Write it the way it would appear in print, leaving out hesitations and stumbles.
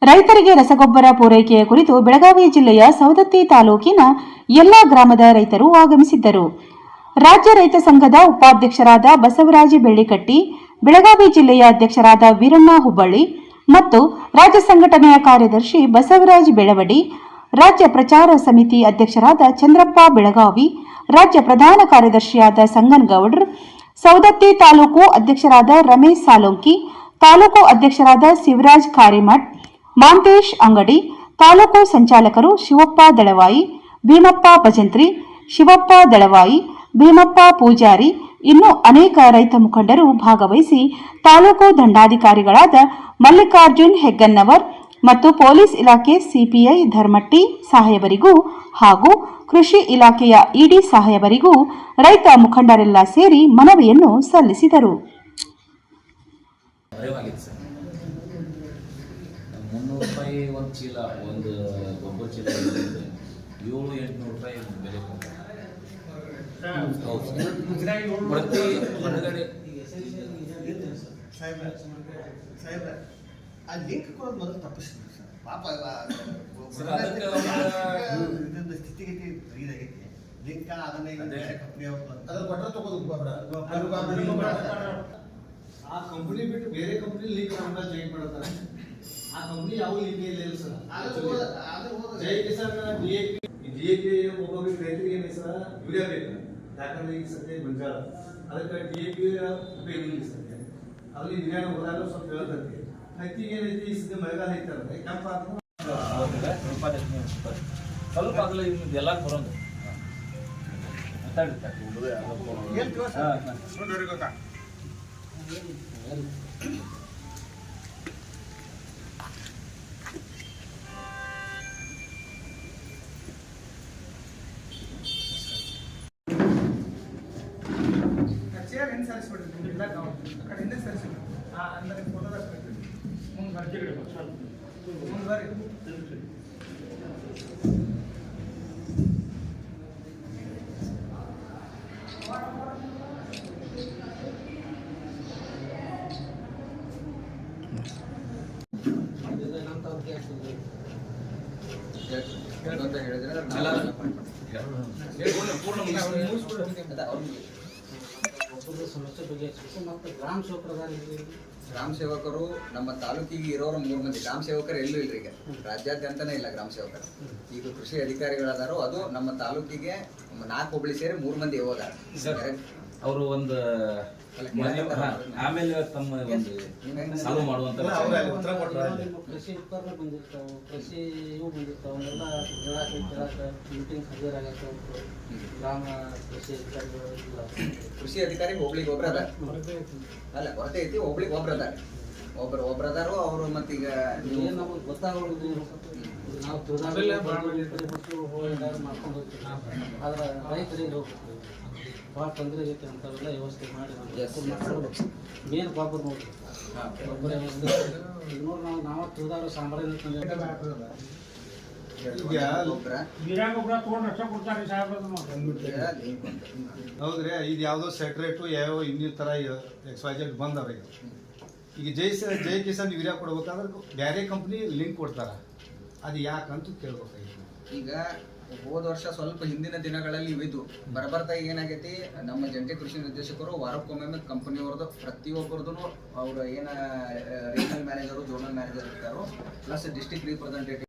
ರೈತರಿಗೆ ರಸಗೊಬ್ಬರ ಪೂರೈಕೆಯ ಕುರಿತು ಬೆಳಗಾವಿ ಜಿಲ್ಲೆಯ ಸವದತ್ತಿ ತಾಲೂಕಿನ ಎಲ್ಲಾ ಗ್ರಾಮದ ರೈತರು ಆಗಮಿಸಿದ್ದರು. ರಾಜ್ಯ ರೈತ ಸಂಘದ ಉಪಾಧ್ಯಕ್ಷರಾದ ಬಸವರಾಜ ಬೆಳ್ಳಿಕಟ್ಟಿ, ಬೆಳಗಾವಿ ಜಿಲ್ಲೆಯ ಅಧ್ಯಕ್ಷರಾದ ವೀರಣ್ಣ ಹುಬ್ಬಳ್ಳಿ ಮತ್ತು ರಾಜ್ಯ ಸಂಘಟನೆಯ ಕಾರ್ಯದರ್ಶಿ ಬಸವರಾಜ ಬೆಳವಡಿ, ರಾಜ್ಯ ಪ್ರಚಾರ ಸಮಿತಿ ಅಧ್ಯಕ್ಷರಾದ ಚಂದ್ರಪ್ಪ ಬೆಳಗಾವಿ, ರಾಜ್ಯ ಪ್ರಧಾನ ಕಾರ್ಯದರ್ಶಿಯಾದ ಸಂಗನಗೌಡ್ರ, ಸವದತ್ತಿ ತಾಲೂಕು ಅಧ್ಯಕ್ಷರಾದ ರಮೇಶ್ ಸಾಲೋಂಕಿ, ತಾಲೂಕು ಅಧ್ಯಕ್ಷರಾದ ಶಿವರಾಜ್ ಕಾರಿಮಠ್, ಮಾಂತೇಶ್ ಅಂಗಡಿ, ತಾಲೂಕು ಸಂಚಾಲಕರು ಶಿವಪ್ಪ ದಳವಾಯಿ, ಭೀಮಪ್ಪ ಭಜಂತ್ರಿ, ಶಿವಪ್ಪ ದಳವಾಯಿ, ಭೀಮಪ್ಪ ಪೂಜಾರಿ ಇನ್ನೂ ಅನೇಕ ರೈತ ಮುಖಂಡರು ಭಾಗವಹಿಸಿ ತಾಲೂಕು ದಂಡಾಧಿಕಾರಿಗಳಾದ ಮಲ್ಲಿಕಾರ್ಜುನ್ ಹೆಗ್ಗನ್ನವರ್ ಮತ್ತು ಪೊಲೀಸ್ ಇಲಾಖೆ ಸಿಪಿಐ ಧರ್ಮಟ್ಟಿ ಸಾಹೇಬರಿಗೂ ಹಾಗೂ ಕೃಷಿ ಇಲಾಖೆಯ ಇಡಿ ಸಾಹೇಬರಿಗೂ ರೈತ ಮುಖಂಡರೆಲ್ಲ ಸೇರಿ ಮನವಿಯನ್ನು ಸಲ್ಲಿಸಿದರು. 300 ರೂಪಾಯಿ ಒಂದು ಚೀಲ, ಒಂದು ಗೊಬ್ಬರ ಚೀಲ 700-800 ರೂಪಾಯಿ ಬೆಲೆ ಪ್ರತಿ ಹೊರಗಡೆ ಲಿಂಕ್ ಕೊಡೋದು ಮೊದಲು ತಪ್ಪಿಸ್ತೀವಿ ಸರ್. ಪಾಪ ಸ್ಥಿತಿಗತಿ ಇದಾಗೈತಿ. ಲಿಂಕ್ ಅದನ್ನೇ ಕಂಪ್ನಿ ಅದ್ರ ಕೊಟ್ಟರೆ ತಗೋದು ಆ ಕಂಪ್ನಿ ಬಿಟ್ಟು ಬೇರೆ ಕಂಪ್ನಿ ಲಿಂಕ್ ಜಾಯಿನ್ ಮಾಡ್ತಾರೆ. ಆ ಕಂಪ್ನಿ ಯಾವ ಲಿಂಕ್ ಇಲ್ಲ ಸರ್. ಜೈ ಕಿಸಾನ್ ಡಿಎಪಿ ಒಬ್ಬೊಬ್ಬರಿಗೆ ರೈತರಿಗೆ ಏನು ಸರ್ ಯೂರಿಯಾ ಬೇಕು. ಯಾಕಂದ್ರೆ ಈಗ ಸದ್ಯ ಬಂಜಾರ ಅದಕ್ಕೆ ಡಿಎಪಿ ಉಪಯೋಗ ಇಲ್ಲ ಸದ್ಯ. ಅಲ್ಲಿ ವಿಜ್ಞಾನ ಹೋದಾಗ ಸ್ವಲ್ಪ ಹೇಳ್ತೈತಿ. ಹತ್ತಿಗೆ ಏನೈತಿ ಈ ಸದ್ಯ ಮಳೆಗಾಲ ಐತಲ್ಲ ಕೆಂಪ ಸ್ವಲ್ಪ ಆಗಲ್ಲ ಎಲ್ಲ ಬರೋದು ಚೇರ್ ಹೆಂಗೆ ಸರಿಸ್ಬಿಡ್ರಿ ಇಲ್ಲ ನಾವು ಆ ಕಡೆ ಹಿಂದೆ ಸರಿಸ್ಬಿಡ್ರಿ. ಅಂದರೆ ಫೋಟೋದಾಗ ಮುಂದೆ ಬರ್ರಿ. ಗ್ರಾಮ ಸೇವಕರು ನಮ್ಮ ತಾಲೂಕಿಗೆ ಇರೋರು 3 ಮಂದಿ ಗ್ರಾಮ ಸೇವಕರು ಎಲ್ಲೂ ಇಲ್ರಿ. ಈಗ ರಾಜ್ಯಾದ್ಯಂತನೇ ಇಲ್ಲ ಗ್ರಾಮ ಸೇವಕರು. ಈಗ ಕೃಷಿ ಅಧಿಕಾರಿಗಳಾದಾರು ಅದು ನಮ್ಮ ತಾಲೂಕಿಗೆ 4 ಹೋಬಳಿ ಸೇರಿ 3 ಮಂದಿ ಹೋದಾರ. ಅವರು ಒಂದು ಆಮೇಲೆ ತಮ್ಮ ಒಂದು ಸಾಲ್ವ್ ಮಾಡುವಂತ ಕೃಷಿ ಉಪಕರಣ ಬಂದಿರ್ತಾವೆ, ಕೃಷಿ ಇವು ಬಂದಿರ್ತಾವೆ, ಎಲ್ಲ ಮೀಟಿಂಗ್ ಹಾಜರಾಗತ್ತೆ. ಗ್ರಾಮ ಕೃಷಿ ಅಧಿಕಾರಿಗಳು ಕೃಷಿ ಅಧಿಕಾರಿ ಹೋಗ್ಲಿಕ್ಕೆ ಒಬ್ರು ಅದಾರ ಅಲ್ಲ ಕೊರತೆ ಐತಿ. ಹೋಗ್ಲಿಕ್ಕೆ ಒಬ್ರು ಅದಾರ ಒಬ್ರು ಅದಾರು ಅವರು. ಮತ್ತೀಗ ಏನು ನಮಗೆ ಗೊತ್ತಾಗೋದು ನಾವು ಮಾಡ್ಕೊಂಡು ಹೋಗ್ತೀವಿ. ಆದ್ರೆ ರೈತರಿಗೆ ಹೋಗ್ತೀವಿ ಭಾಳ ತೊಂದರೆ ಐತೆ ಅಂಥವೆಲ್ಲ ವ್ಯವಸ್ಥೆ ಮಾಡಿ ಮಾಡ್ಕೊಡ್ಬೇಕು. ಮೇನ್ ಗೊಬ್ಬರ ನೋಡ್ರಿ, ಗೊಬ್ಬರ ವ್ಯವಸ್ಥೆ ಈಗ ನೋಡಿ ನಾವು ತುಳಿದಾರು ಸಾಂಬಾರು ಹೌದ್ರಿ. ಇದು ಯಾವುದೋ ಸೆಟ್ರೇಟು ಯಾವ ಇನ್ನಿತರ XYZ ಬಂದವ್ರ. ಈಗ ಜೈ ಕಿಸಾನ್ ಯೂರಿಯಾ ಕೊಡ್ಬೇಕಾದ್ರೆ ಬೇರೆ ಕಂಪ್ನಿ ಲಿಂಕ್ ಕೊಡ್ತಾರ. ಅದು ಯಾಕಂತ ಕೇಳ್ಬೇಕಾಗಿತ್ತು. ಈಗ ಹೋದ ವರ್ಷ ಸ್ವಲ್ಪ ಹಿಂದಿನ ದಿನಗಳಲ್ಲಿ ಇವಿದ್ದು ಬರಬರ್ತಾ ಏನಾಗೈತಿ, ನಮ್ಮ ಜಂಟಿ ಕೃಷಿ ನಿರ್ದೇಶಕರು ವಾರಕ್ಕೊಮ್ಮೆ ಕಂಪನಿಯವ್ರದ್ದು ಪ್ರತಿಯೊಬ್ಬರದು ಅವ್ರು ಏನ ರೀಜನಲ್ ಮ್ಯಾನೇಜರು ಝೋನಲ್ ಮ್ಯಾನೇಜರ್ ಇರ್ತಾರೋ ಪ್ಲಸ್ ಡಿಸ್ಟ್ರಿಕ್ಟ್ ರಿಪ್ರೆಸೆಂಟೇಟಿವ್